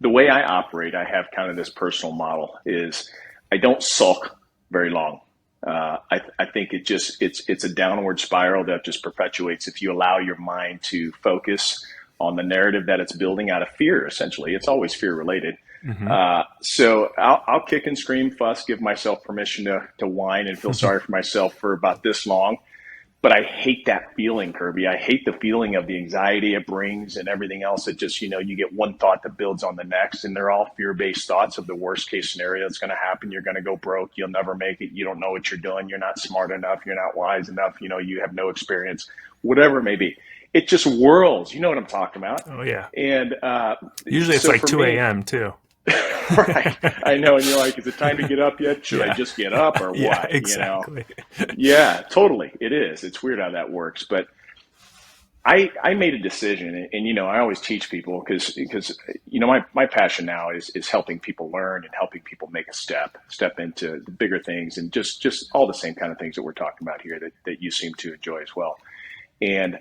the way I operate, I have kind of this personal model is I don't sulk very long. I think it's a downward spiral that just perpetuates if you allow your mind to focus on the narrative that it's building out of fear. Essentially, it's always fear related. Hmm. So I'll kick and scream, fuss, give myself permission to whine and feel sorry for myself for about this long. But I hate that feeling, Kirby. I hate the feeling of the anxiety it brings and everything else. That just, you get one thought that builds on the next, and they're all fear-based thoughts of the worst case scenario that's going to happen. You're going to go broke. You'll never make it. You don't know what you're doing. You're not smart enough. You're not wise enough. You have no experience, whatever it may be. It just whirls. You know what I'm talking about. Oh yeah. And Usually it's so like for 2 me, a.m. too. right, I know. And you're like, is it time to get up yet? Should I Yeah. just get up or Yeah, what? exactly. Yeah, totally. It is. It's weird how that works. But I made a decision, and I always teach people because my passion now is helping people learn and helping people make a step into the bigger things, and just all the same kind of things that we're talking about here that you seem to enjoy as well. And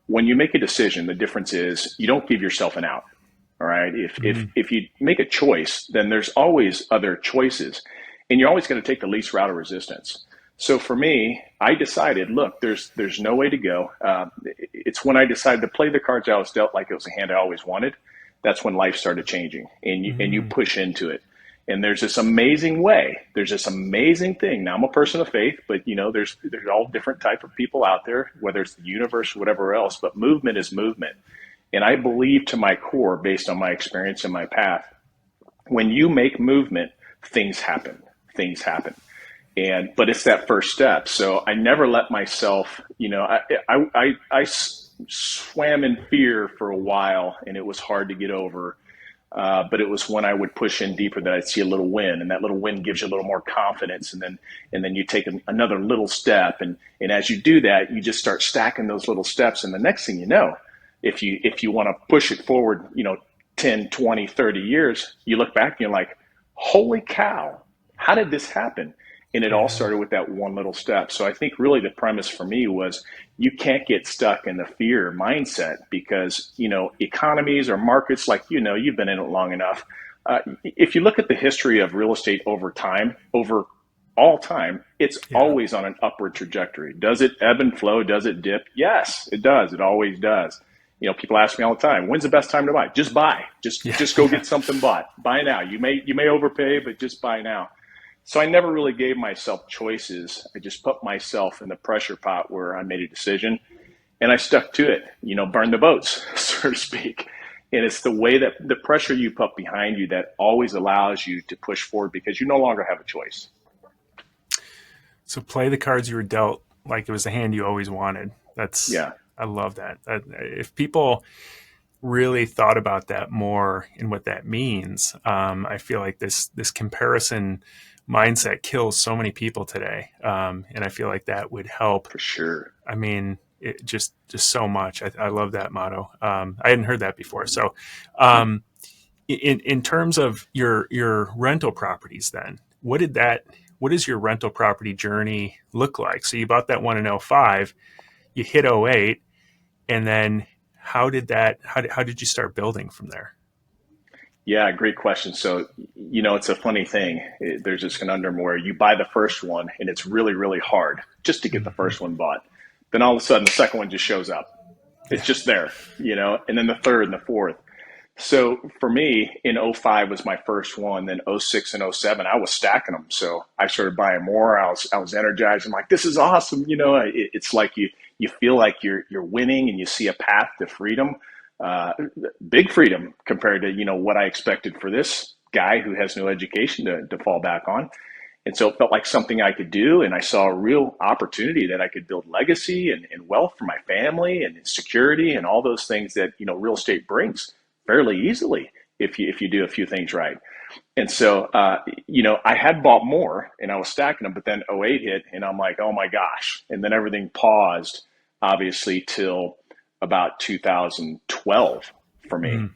when you make a decision, the difference is you don't give yourself an out. All right. If you make a choice, then there's always other choices, and you're always going to take the least route of resistance. So for me, I decided, look, there's no way to go. It's when I decided to play the cards I was dealt like it was a hand I always wanted. That's when life started changing, and you Hmm. push into it. And there's this amazing way. There's this amazing thing. Now I'm a person of faith, but there's all different type of people out there, whether it's the universe or whatever else. But movement is movement, and I believe to my core, based on my experience and my path, when you make movement, things happen. Things happen. But it's that first step. So I never let myself, I swam in fear for a while, and it was hard to get over. But it was when I would push in deeper that I'd see a little win, and that little win gives you a little more confidence, and then you take another little step, and as you do that, you just start stacking those little steps, and the next thing you know, if you want to push it forward, 10, 20, 30 years, you look back and you're like, holy cow, how did this happen? And it all Yeah. started with that one little step. So I think really the premise for me was you can't get stuck in the fear mindset because, economies or markets, like, you've been in it long enough. If you look at the history of real estate over time, over all time, it's Yeah. always on an upward trajectory. Does it ebb and flow? Does it dip? Yes, it does. It always does. People ask me all the time, when's the best time to buy? Just buy. Just Yeah. just go Yeah. get something bought. Buy now. You may overpay, but just buy now. So I never really gave myself choices. I just put myself in the pressure pot where I made a decision and I stuck to it, burn the boats, so to speak. And it's the way that the pressure you put behind you that always allows you to push forward because you no longer have a choice. So play the cards you were dealt like it was the hand you always wanted. Yeah, I love that. If people really thought about that more and what that means, I feel like this comparison mindset kills so many people today, and I feel like that would help. for sure. I mean, just so much. I love that motto. I hadn't heard that before. So, um, in terms of your rental properties, then what does your rental property journey look like? So you bought that one in '05, you hit '08, and then how did you start building from there? Yeah, great question. So, it's a funny thing. There's this conundrum where you buy the first one and it's really, really hard just to get the Hmm. first one bought. Then all of a sudden the second one just shows up. It's Yeah. just there, and then the third and the fourth. So for me, in '05 was my first one. Then '06 and '07, I was stacking them. So I started buying more. I was energized. I'm like, this is awesome. It's like you feel like you're winning, and you see a path to freedom, uh, big freedom compared to what I expected for this guy who has no education to fall back on. And so it felt like something I could do. And I saw a real opportunity that I could build legacy and wealth for my family and security and all those things that, real estate brings fairly easily if you do a few things right. And so, I had bought more and I was stacking them, but then '08 hit and I'm like, oh my gosh. And then everything paused, obviously, till about 2012 for me. Mm.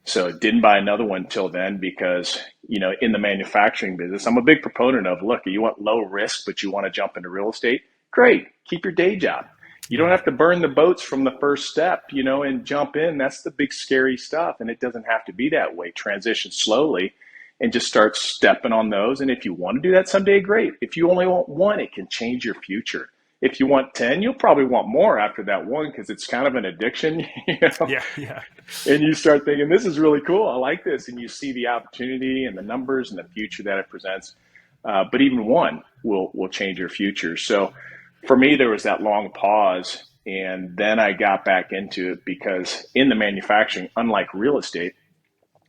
So didn't buy another one till then because, in the manufacturing business, I'm a big proponent of, look, you want low risk, but you want to jump into real estate. Great. Keep your day job. You don't Yeah. have to burn the boats from the first step, and jump in. That's the big scary stuff. And it doesn't have to be that way. Transition slowly and just start stepping on those. And if you want to do that someday, great. If you only want one, it can change your future. If you want 10, you'll probably want more after that one because it's kind of an addiction, Yeah. Yeah. and you start thinking, this is really cool. I like this. And you see the opportunity and the numbers and the future that it presents. But even one will change your future. So for me, there was that long pause. And then I got back into it because in the manufacturing, unlike real estate,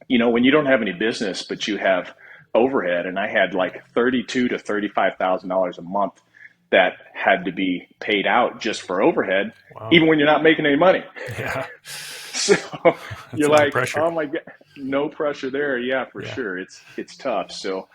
when you don't have any business, but you have overhead, and I had like $32,000 to $35,000 a month that had to be paid out just for overhead, Wow. even when you're not making any money. Yeah. So That's you're a lot of like, pressure. oh my God, no pressure there. Yeah, for Yeah. sure. It's tough. So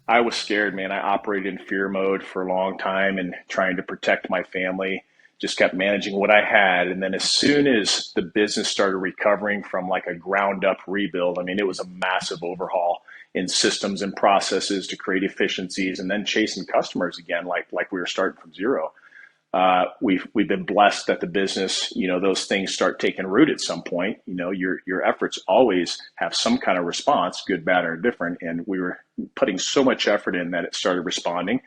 I was scared, man. I operated in fear mode for a long time and trying to protect my family, just kept managing what I had. And then as soon as the business started recovering from like a ground up rebuild, I mean, it was a massive overhaul in systems and processes to create efficiencies and then chasing customers again, like we were starting from zero. We've been blessed that the business, those things start taking root at some point. Your efforts always have some kind of response, good, bad, or different. And we were putting so much effort in that it started responding,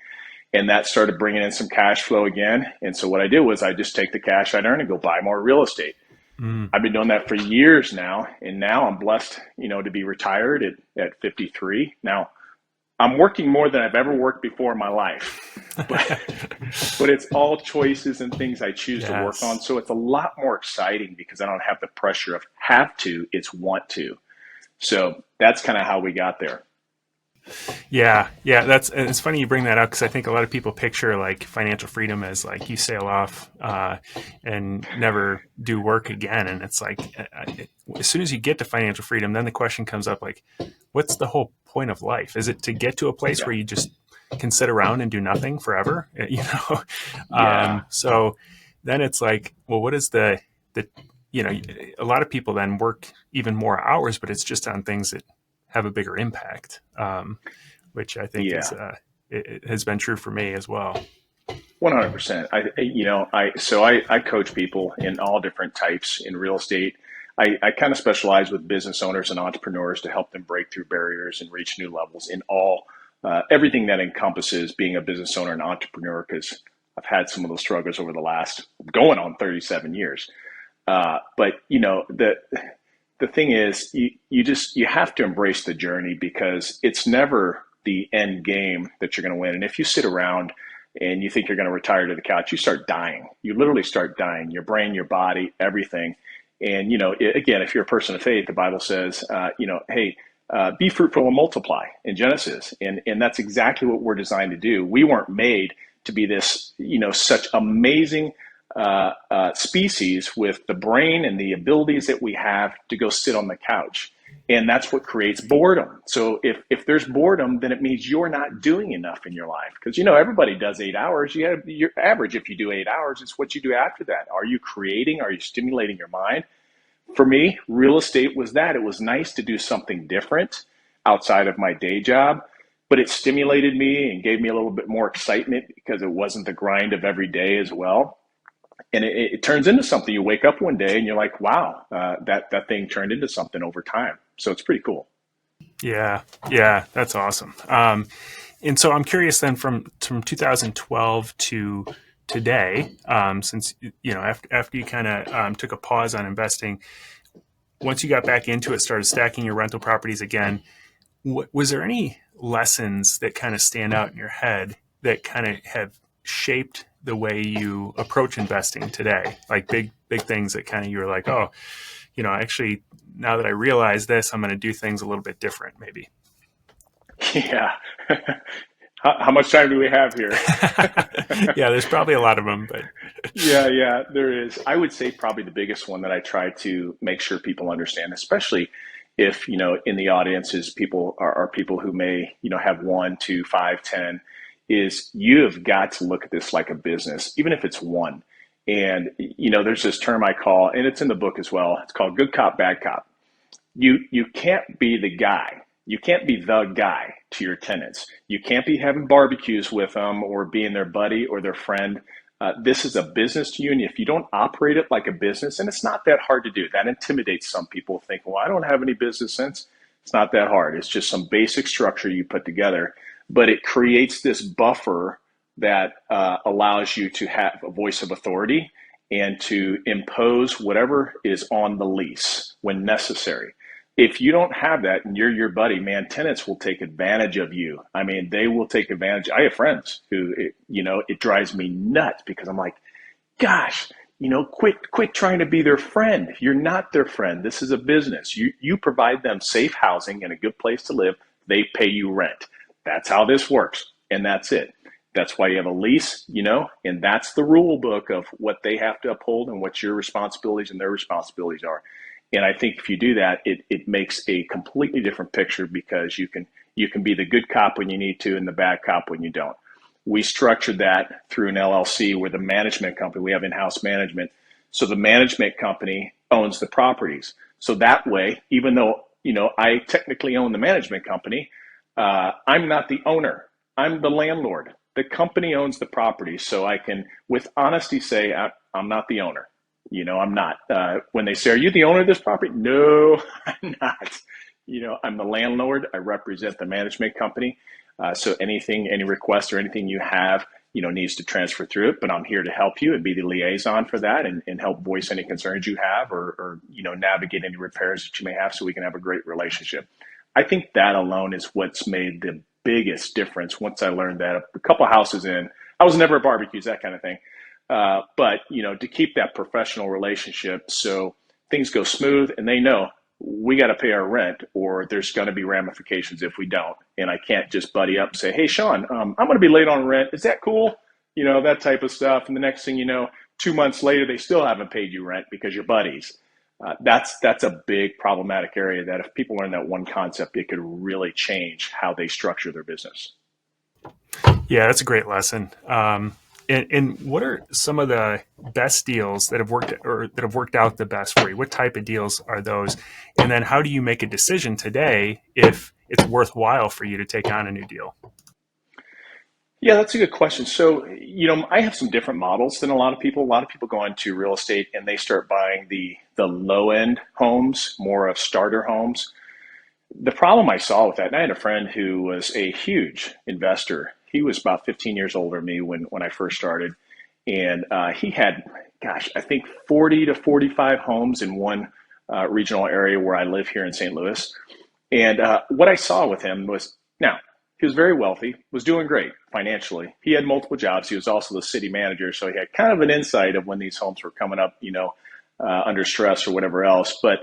and that started bringing in some cash flow again. And so what I did was I just take the cash I'd earn and go buy more real estate. Mm. I've been doing that for years now, and now I'm blessed, to be retired at 53. Now I'm working more than I've ever worked before in my life, but but it's all choices and things I choose to work on. Yes. So it's a lot more exciting because I don't have the pressure of have to, it's want to. So that's kind of how we got there. Yeah, yeah, it's funny you bring that up because I think a lot of people picture like financial freedom as like you sail off and never do work again, and it's like as soon as you get to financial freedom, then the question comes up like, what's the whole point of life? Is it to get to a place Yeah. where you just can sit around and do nothing forever? Yeah. So then it's like, well, what is the a lot of people then work even more hours, but it's just on things that have a bigger impact, which I think is Yeah. it has been true for me as well. 100%. I coach people in all different types in real estate. I kind of specialize with business owners and entrepreneurs to help them break through barriers and reach new levels in all everything that encompasses being a business owner and entrepreneur. Because I've had some of those struggles over the last going on 37 years. But the thing is, you have to embrace the journey because it's never the end game that you're going to win. And if you sit around and you think you're going to retire to the couch, you start dying. You literally start dying. Your brain, your body, everything. And again, if you're a person of faith, the Bible says, hey, be fruitful and multiply in Genesis, and that's exactly what we're designed to do. We weren't made to be this, such amazing species with the brain and the abilities that we have to go sit on the couch. And that's what creates boredom. So if there's boredom, then it means you're not doing enough in your life. Because, everybody does 8 hours. You have your average. If you do 8 hours, it's what you do after that. Are you creating? Are you stimulating your mind? For me, real estate was that. It was nice to do something different outside of my day job, but it stimulated me and gave me a little bit more excitement because it wasn't the grind of every day as well. And it turns into something. You wake up one day and you're like, wow, that thing turned into something over time. So it's pretty cool. Yeah, yeah, that's awesome. And so I'm curious then from 2012 to today, since after you kind of took a pause on investing, once you got back into it, started stacking your rental properties again. Was there any lessons that kind of stand out in your head that kind of have shaped the way you approach investing today? Like big things that kind of you were like, oh, actually, now that I realize this, I'm going to do things a little bit different, maybe. Yeah. How much time do we have here? Yeah, there's probably a lot of them, but Yeah, there is. I would say probably the biggest one that I try to make sure people understand, especially if, in the audience is people are people who may, have one, two, five, 10, is you have got to look at this like a business, even if it's one. And, there's this term I call, and it's in the book as well. It's called good cop, bad cop. You can't be the guy. You can't be the guy to your tenants. You can't be having barbecues with them or being their buddy or their friend. This is a business to you, and if you don't operate it like a business, and it's not that hard to do, that intimidates some people. Think, well, I don't have any business sense. It's not that hard. It's just some basic structure you put together, but it creates this buffer that allows you to have a voice of authority and to impose whatever is on the lease when necessary. If you don't have that and you're your buddy, man, tenants will take advantage of you. I mean, they will take advantage. I have friends who, it drives me nuts because I'm like, gosh, quit trying to be their friend. You're not their friend. This is a business. You provide them safe housing and a good place to live. They pay you rent. That's how this works. And that's it. That's why you have a lease, and that's the rule book of what they have to uphold and what your responsibilities and their responsibilities are. And I think if you do that, it makes a completely different picture because you can be the good cop when you need to and the bad cop when you don't. We structured that through an LLC where the management company, we have in-house management. So the management company owns the properties. So that way, even though, I technically own the management company, I'm not the owner. I'm the landlord. The company owns the property. So I can, with honesty, say I'm not the owner. I'm not. When they say, are you the owner of this property? No, I'm not. I'm the landlord. I represent the management company. So any request or anything you have, needs to transfer through it. But I'm here to help you and be the liaison for that and help voice any concerns you have or navigate any repairs that you may have so we can have a great relationship. I think that alone is what's made the biggest difference once I learned that. A couple of houses in, I was never at barbecues, that kind of thing. But to keep that professional relationship so things go smooth and they know we got to pay our rent or there's going to be ramifications if we don't. And I can't just buddy up and say, hey, Shawn, I'm going to be late on rent. Is that cool? That type of stuff. And the next thing you know, 2 months later, they still haven't paid you rent because you're buddies. That's a big problematic area that if people learn that one concept, it could really change how they structure their business. Yeah, that's a great lesson. And what are some of the best deals that have worked out the best for you? What type of deals are those? And then how do you make a decision today if it's worthwhile for you to take on a new deal? Yeah, that's a good question. So, I have some different models than a lot of people. A lot of people go into real estate and they start buying the low end homes, more of starter homes. The problem I saw with that, and I had a friend who was a huge investor. He was about 15 years older than me when I first started. And he had, gosh, I think 40 to 45 homes in one regional area where I live here in St. Louis. And what I saw with him was, now, he was very wealthy, was doing great financially. He had multiple jobs. He was also the city manager. So he had kind of an insight of when these homes were coming up, under stress or whatever else. But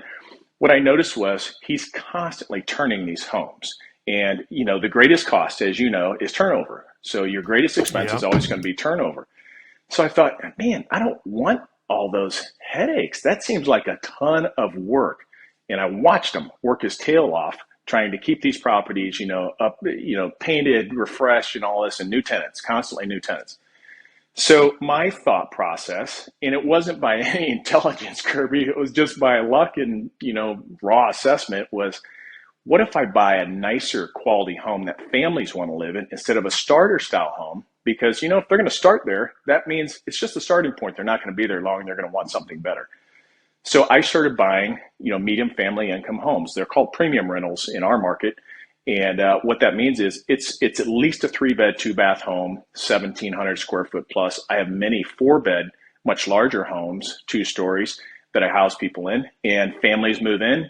what I noticed was he's constantly turning these homes. And, the greatest cost, as you know, is turnover. So your greatest expense is Yeah. always going to be turnover. So I thought, man, I don't want all those headaches. That seems like a ton of work. And I watched him work his tail off trying to keep these properties, up, painted, refreshed and all this and new tenants, constantly new tenants. So my thought process, and it wasn't by any intelligence, Kirby, it was just by luck and, raw assessment was, what if I buy a nicer quality home that families want to live in instead of a starter style home? Because, if they're going to start there, that means it's just a starting point. They're not going to be there long. They're going to want something better. So I started buying, medium family income homes. They're called premium rentals in our market. And what that means is it's at least a 3-bed, 2-bath home, 1,700 square foot plus. I have many 4-bed, much larger homes, 2 stories that I house people in, and families move in.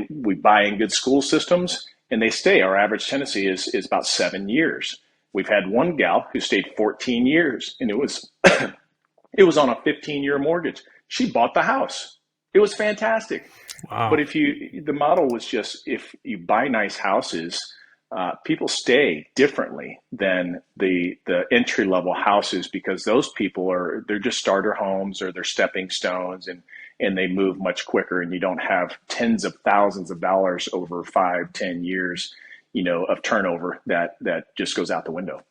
We buy in good school systems and they stay. Our average tenancy is about 7 years. We've had one gal who stayed 14 years and it was it was on a 15-year mortgage. She bought the house. It was fantastic. But Wow. the model was just if you buy nice houses, people stay differently than the entry level houses because those people they're just starter homes or they're stepping stones and they move much quicker and you don't have tens of thousands of dollars over 5, 10 years, of turnover that just goes out the window.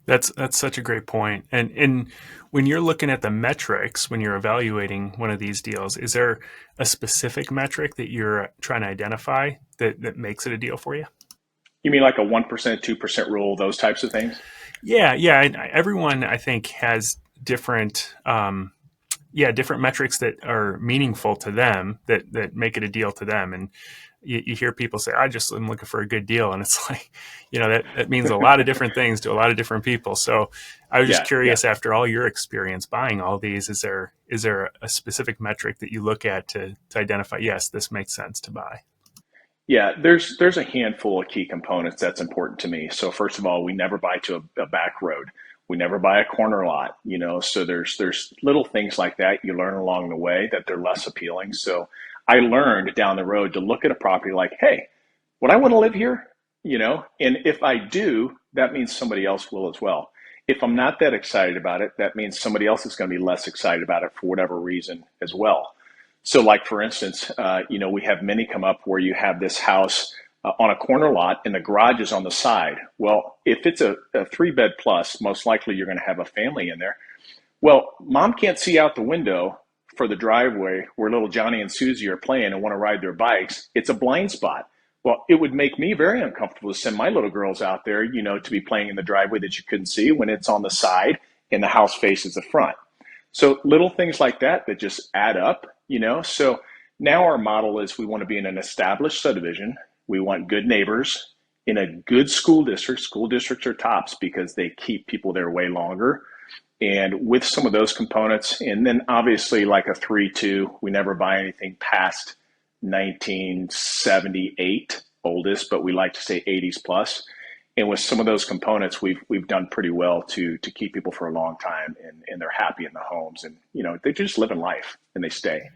That's such a great point. And when you're looking at the metrics, when you're evaluating one of these deals, is there a specific metric that you're trying to identify that makes it a deal for you? You mean like a 1%, 2% rule, those types of things? Yeah, yeah. Everyone, I think, has different different metrics that are meaningful to them, that make it a deal to them. And you hear people say, I just am looking for a good deal. And it's like, that means a lot of different things to a lot of different people. So I was just Yeah, yeah. curious, after all your experience buying all these, is there a specific metric that you look at to identify, yes, this makes sense to buy? Yeah, there's a handful of key components that's important to me. So first of all, we never buy to a back road. We never buy a corner lot, So there's little things like that you learn along the way that they're less appealing. So I learned down the road to look at a property like, hey, would I want to live here? And if I do, that means somebody else will as well. If I'm not that excited about it, that means somebody else is going to be less excited about it for whatever reason as well. So, like for instance, we have many come up where you have this house on a corner lot and the garage is on the side. Well, if it's a 3-bed plus, most likely you're going to have a family in there. Well, mom can't see out the window for the driveway where little Johnny and Susie are playing and want to ride their bikes. It's a blind spot. Well, it would make me very uncomfortable to send my little girls out there, to be playing in the driveway that you couldn't see when it's on the side and the house faces the front. So little things like that just add up. So now our model is we want to be in an established subdivision. We want good neighbors in a good school district. School districts are tops because they keep people there way longer. And with some of those components, and then obviously like a 3-2, we never buy anything past 1978 oldest, but we like to say 80s plus. And with some of those components, we've done pretty well to keep people for a long time, and they're happy in the homes, and they just live in life and they stay.